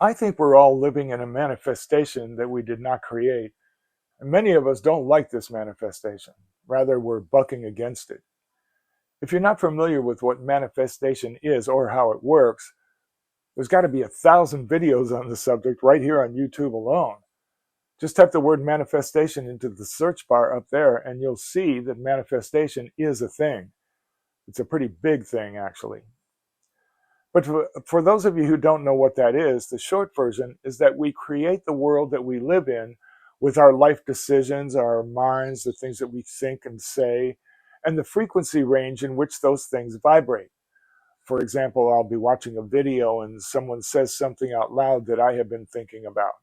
I think we're all living in a manifestation that we did not create, and many of us don't like this manifestation. Rather, we're bucking against it. If you're not familiar with what manifestation is or how it works, there's got to be 1,000 videos on the subject right here on YouTube alone. Just type the word manifestation into the search bar up there, and you'll see that manifestation is a thing. It's a pretty big thing, actually. But for those of you who don't know what that is, the short version is that we create the world that we live in with our life decisions, our minds, the things that we think and say, and the frequency range in which those things vibrate. For example, I'll be watching a video and someone says something out loud that I have been thinking about.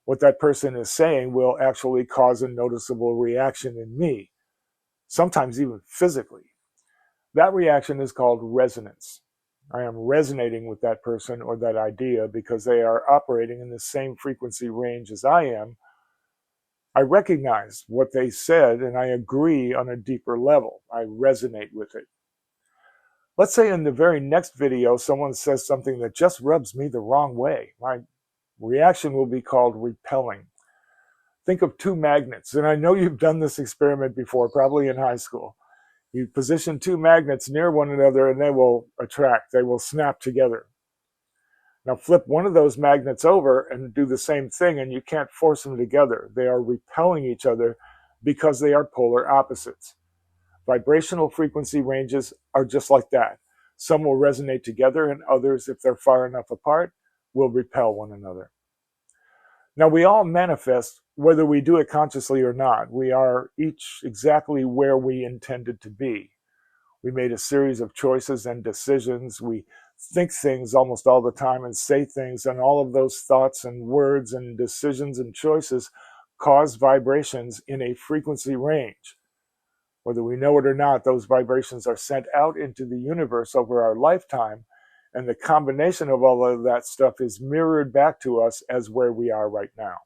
What that person is saying will actually cause a noticeable reaction in me, sometimes even physically. That reaction is called resonance. I am resonating with that person or that idea because they are operating in the same frequency range as I am. I recognize what they said and I agree on a deeper level. I resonate with it. Let's say in the very next video, someone says something that just rubs me the wrong way. My reaction will be called repelling. Think of two magnets, and I know you've done this experiment before, probably in high school. You position two magnets near one another and they will attract, they will snap together. Now flip one of those magnets over and do the same thing, and you can't force them together. They are repelling each other because they are polar opposites. Vibrational frequency ranges are just like that. Some will resonate together, and others, if they're far enough apart, will repel one another. Now, we all manifest whether we do it consciously or not. We are each exactly where we intended to be. We made a series of choices and decisions. We think things almost all the time and say things, and all of those thoughts and words and decisions and choices cause vibrations in a frequency range. Whether we know it or not, those vibrations are sent out into the universe over our lifetime, and the combination of all of that stuff is mirrored back to us as where we are right now.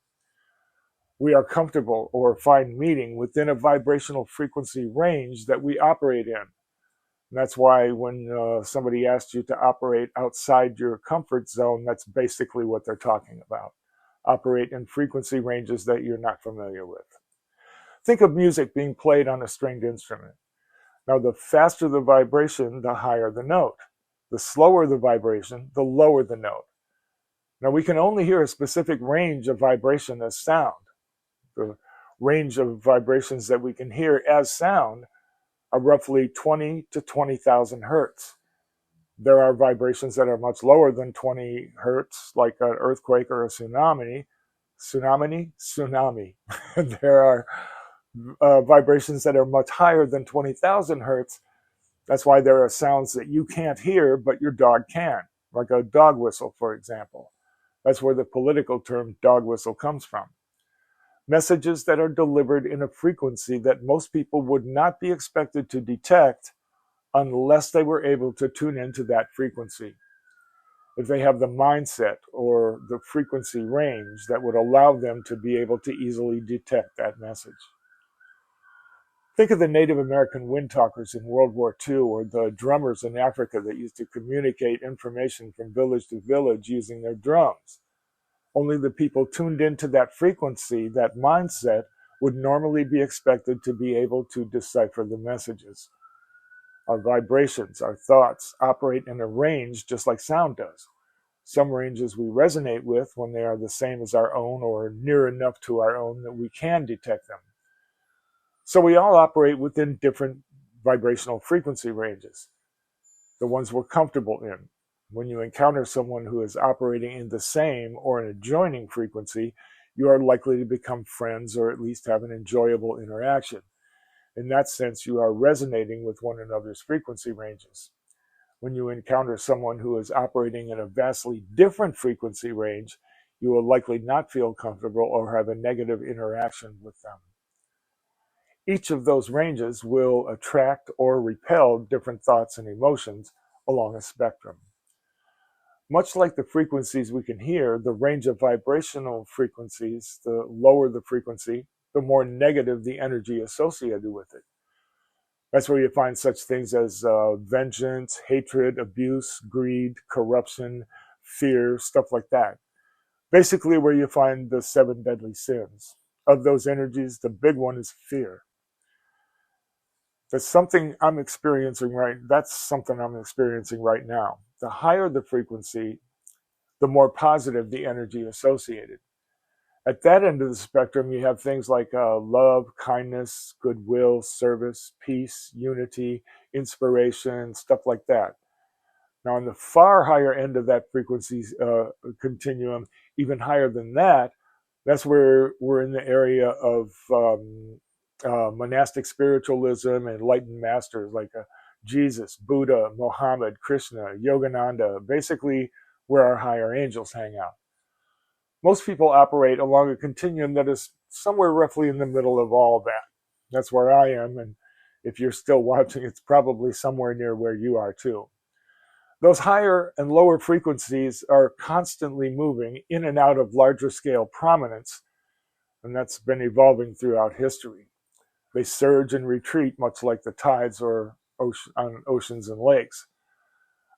We are comfortable or find meaning within a vibrational frequency range that we operate in. And that's why when somebody asks you to operate outside your comfort zone, that's basically what they're talking about. Operate in frequency ranges that you're not familiar with. Think of music being played on a stringed instrument. Now, the faster the vibration, the higher the note. The slower the vibration, the lower the note. Now, we can only hear a specific range of vibration as sound. The range of vibrations that we can hear as sound are roughly 20 to 20,000 hertz. There are vibrations that are much lower than 20 hertz, like an earthquake or a tsunami. Tsunami. There are vibrations that are much higher than 20,000 hertz. That's why there are sounds that you can't hear, but your dog can, like a dog whistle, for example. That's where the political term dog whistle comes from. Messages that are delivered in a frequency that most people would not be expected to detect unless they were able to tune into that frequency. If they have the mindset or the frequency range that would allow them to be able to easily detect that message. Think of the Native American wind talkers in World War II, or the drummers in Africa that used to communicate information from village to village using their drums. Only the people tuned into that frequency, that mindset, would normally be expected to be able to decipher the messages. Our vibrations, our thoughts, operate in a range just like sound does. Some ranges we resonate with when they are the same as our own or near enough to our own that we can detect them. So we all operate within different vibrational frequency ranges, the ones we're comfortable in. When you encounter someone who is operating in the same or an adjoining frequency, you are likely to become friends or at least have an enjoyable interaction. In that sense, you are resonating with one another's frequency ranges. When you encounter someone who is operating in a vastly different frequency range, you will likely not feel comfortable or have a negative interaction with them. Each of those ranges will attract or repel different thoughts and emotions along a spectrum. Much like the frequencies we can hear, the range of vibrational frequencies, the lower the frequency, the more negative the energy associated with it. That's where you find such things as vengeance, hatred, abuse, greed, corruption, fear, stuff like that. Basically, where you find the 7 deadly sins. Of those energies, the big one is fear. That's something I'm experiencing right now. The higher the frequency, the more positive the energy associated. At that end of the spectrum, you have things like love, kindness, goodwill, service, peace, unity, inspiration, stuff like that. Now, on the far higher end of that frequency continuum, even higher than that, that's where we're in the area of monastic spiritualism and enlightened masters like Jesus, Buddha, Mohammed, Krishna, Yogananda, basically where our higher angels hang out. Most people operate along a continuum that is somewhere roughly in the middle of all that. That's where I am, and if you're still watching, it's probably somewhere near where you are too. Those higher and lower frequencies are constantly moving in and out of larger scale prominence, and that's been evolving throughout history. They surge and retreat much like the tides or on oceans and lakes.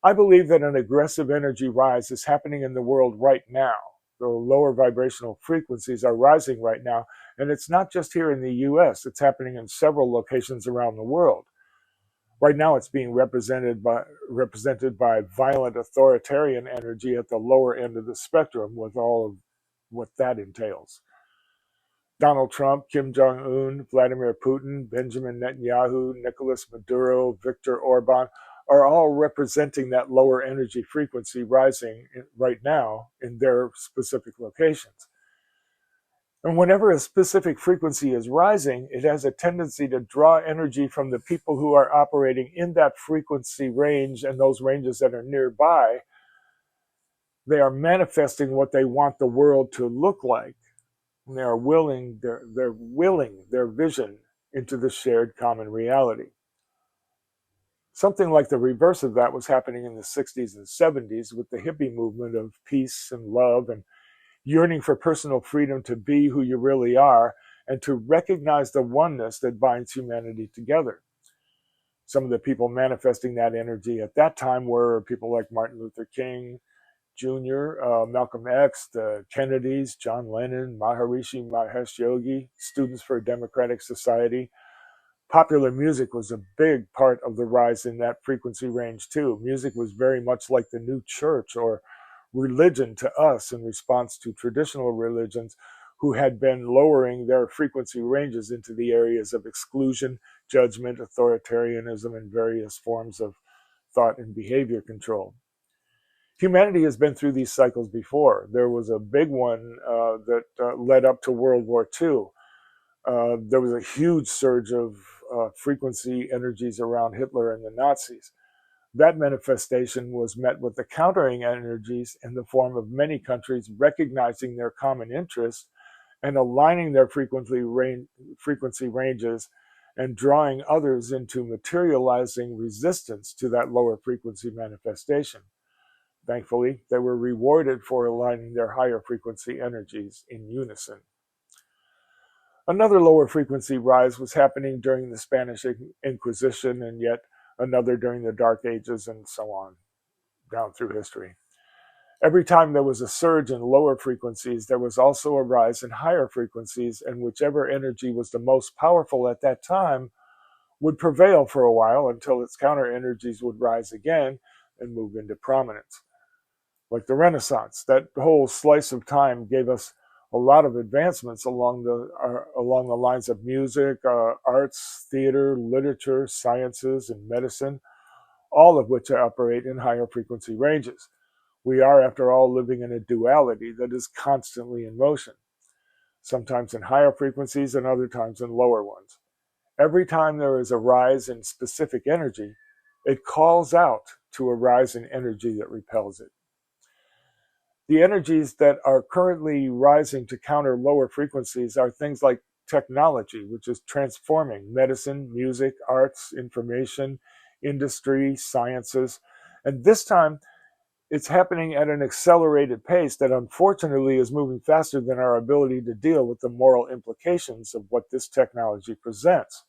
I believe that an aggressive energy rise is happening in the world right now. The lower vibrational frequencies are rising right now, and it's not just here in the US, it's happening in several locations around the world. Right now, it's being represented by violent authoritarian energy at the lower end of the spectrum, with all of what that entails. Donald Trump, Kim Jong-un, Vladimir Putin, Benjamin Netanyahu, Nicolas Maduro, Viktor Orban are all representing that lower energy frequency rising right now in their specific locations. And whenever a specific frequency is rising, it has a tendency to draw energy from the people who are operating in that frequency range and those ranges that are nearby. They are manifesting what they want the world to look like. And they're willing their vision into the shared common reality. Something like the reverse of that was happening in the 60s and 70s with the hippie movement of peace and love and yearning for personal freedom to be who you really are and to recognize the oneness that binds humanity together. Some of the people manifesting that energy at that time were people like Martin Luther King Jr., Malcolm X, the Kennedys, John Lennon, Maharishi Mahesh Yogi, Students for a Democratic Society. Popular music was a big part of the rise in that frequency range too. Music was very much like the new church or religion to us in response to traditional religions who had been lowering their frequency ranges into the areas of exclusion, judgment, authoritarianism, and various forms of thought and behavior control. Humanity has been through these cycles before. There was a big one that led up to World War II. There was a huge surge of frequency energies around Hitler and the Nazis. That manifestation was met with the countering energies in the form of many countries recognizing their common interests and aligning their frequency ranges and drawing others into materializing resistance to that lower frequency manifestation. Thankfully, they were rewarded for aligning their higher frequency energies in unison. Another lower frequency rise was happening during the Spanish Inquisition and yet another during the Dark Ages and so on, down through history. Every time there was a surge in lower frequencies, there was also a rise in higher frequencies, and whichever energy was the most powerful at that time would prevail for a while until its counter energies would rise again and move into prominence. Like the Renaissance, that whole slice of time gave us a lot of advancements along the lines of music, arts, theater, literature, sciences, and medicine, all of which operate in higher frequency ranges. We are, after all, living in a duality that is constantly in motion, sometimes in higher frequencies and other times in lower ones. Every time there is a rise in specific energy, it calls out to a rise in energy that repels it. The energies that are currently rising to counter lower frequencies are things like technology, which is transforming medicine, music, arts, information, industry, sciences. And this time, it's happening at an accelerated pace that unfortunately is moving faster than our ability to deal with the moral implications of what this technology presents.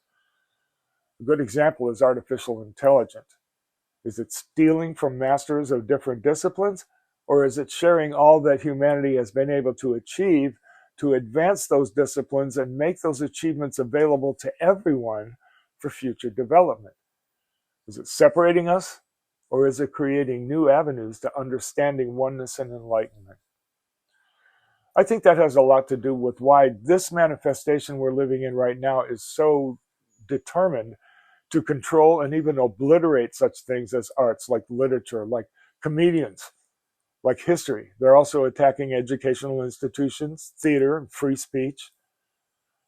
A good example is artificial intelligence. Is it stealing from masters of different disciplines? Or is it sharing all that humanity has been able to achieve to advance those disciplines and make those achievements available to everyone for future development? Is it separating us, or is it creating new avenues to understanding oneness and enlightenment? I think that has a lot to do with why this manifestation we're living in right now is so determined to control and even obliterate such things as arts, like literature, like comedians, like history. They're also attacking educational institutions, theater, and free speech.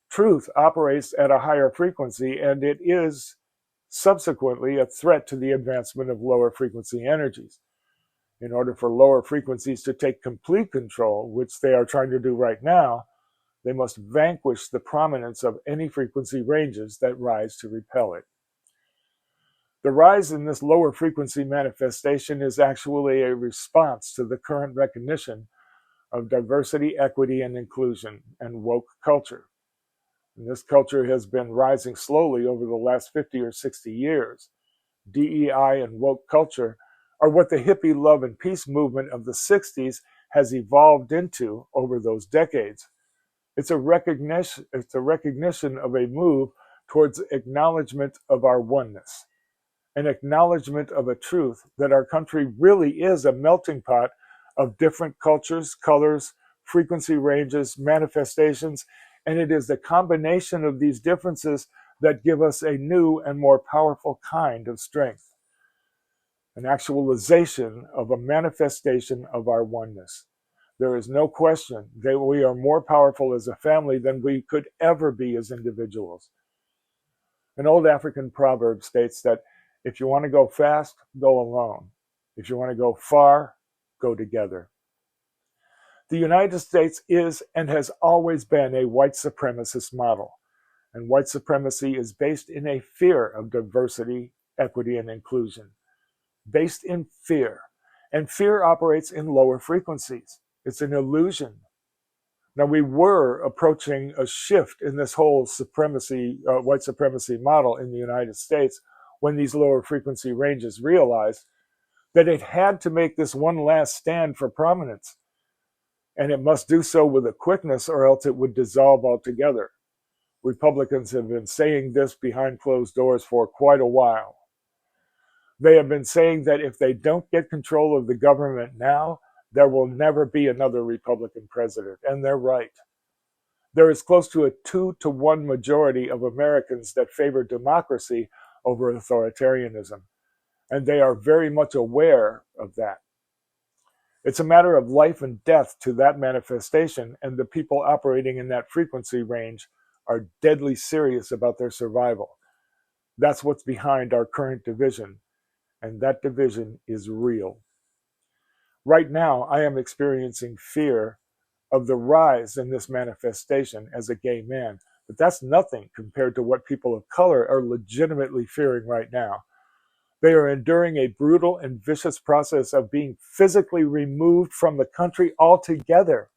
Truth operates at a higher frequency, and it is subsequently a threat to the advancement of lower frequency energies. In order for lower frequencies to take complete control, which they are trying to do right now, they must vanquish the prominence of any frequency ranges that rise to repel it. The rise in this lower frequency manifestation is actually a response to the current recognition of diversity, equity, and inclusion, and woke culture. And this culture has been rising slowly over the last 50 or 60 years. DEI and woke culture are what the hippie love and peace movement of the 60s has evolved into over those decades. It's a recognition of a move towards acknowledgement of our oneness, an acknowledgement of a truth that our country really is a melting pot of different cultures, colors, frequency ranges, manifestations, and it is the combination of these differences that give us a new and more powerful kind of strength, an actualization of a manifestation of our oneness. There is no question that we are more powerful as a family than we could ever be as individuals. An old African proverb states that if you want to go fast, go alone. If you want to go far, go together. The United States is and has always been a white supremacist model, and white supremacy is based in a fear of diversity, equity, and inclusion. Based in fear, and fear operates in lower frequencies. It's an illusion. Now, we were approaching a shift in this whole white supremacy model in the United States when these lower frequency ranges realized that it had to make this one last stand for prominence. And it must do so with a quickness, or else it would dissolve altogether. Republicans have been saying this behind closed doors for quite a while. They have been saying that if they don't get control of the government now, there will never be another Republican president. And they're right. There is close to a 2-to-1 majority of Americans that favor democracy over authoritarianism. And they are very much aware of that. It's a matter of life and death to that manifestation, and the people operating in that frequency range are deadly serious about their survival. That's what's behind our current division, and that division is real. Right now, I am experiencing fear of the rise in this manifestation as a gay man, but that's nothing compared to what people of color are legitimately fearing right now. They are enduring a brutal and vicious process of being physically removed from the country altogether.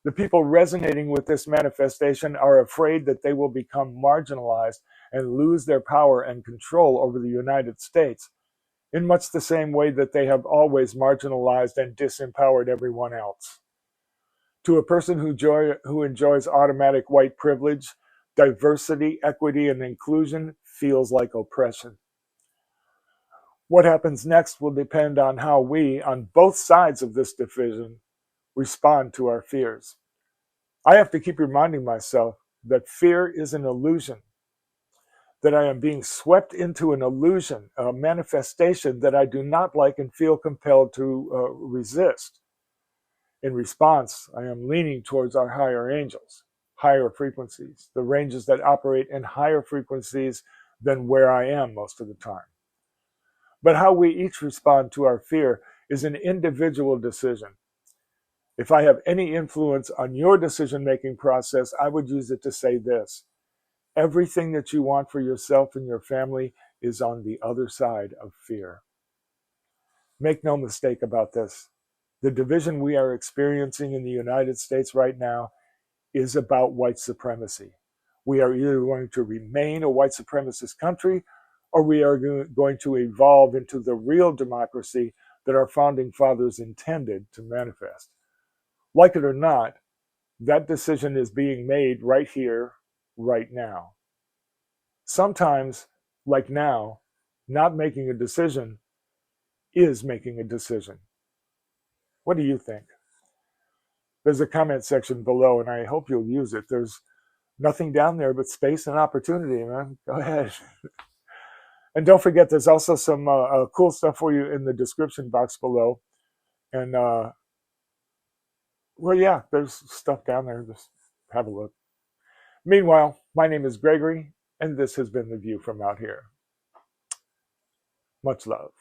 The people resonating with this manifestation are afraid that they will become marginalized and lose their power and control over the United States, in much the same way that they have always marginalized and disempowered everyone else. To a person who enjoys automatic white privilege, diversity, equity, and inclusion feels like oppression. What happens next will depend on how we, on both sides of this division, respond to our fears. I have to keep reminding myself that fear is an illusion, that I am being swept into an illusion, a manifestation that I do not like and feel compelled to resist. In response, I am leaning towards our higher angels, higher frequencies, the ranges that operate in higher frequencies than where I am most of the time. But how we each respond to our fear is an individual decision. If I have any influence on your decision-making process, I would use it to say this: everything that you want for yourself and your family is on the other side of fear. Make no mistake about this. The division we are experiencing in the United States right now is about white supremacy. We are either going to remain a white supremacist country, or we are going to evolve into the real democracy that our founding fathers intended to manifest. Like it or not, that decision is being made right here, right now. Sometimes, like now, not making a decision is making a decision. What do you think? There's a comment section below, and I hope you'll use it. There's nothing down there but space and opportunity, man. Go ahead. And don't forget, there's also some cool stuff for you in the description box below. And, well, yeah, there's stuff down there. Just have a look. Meanwhile, my name is Gregory, and this has been The View from Out Here. Much love.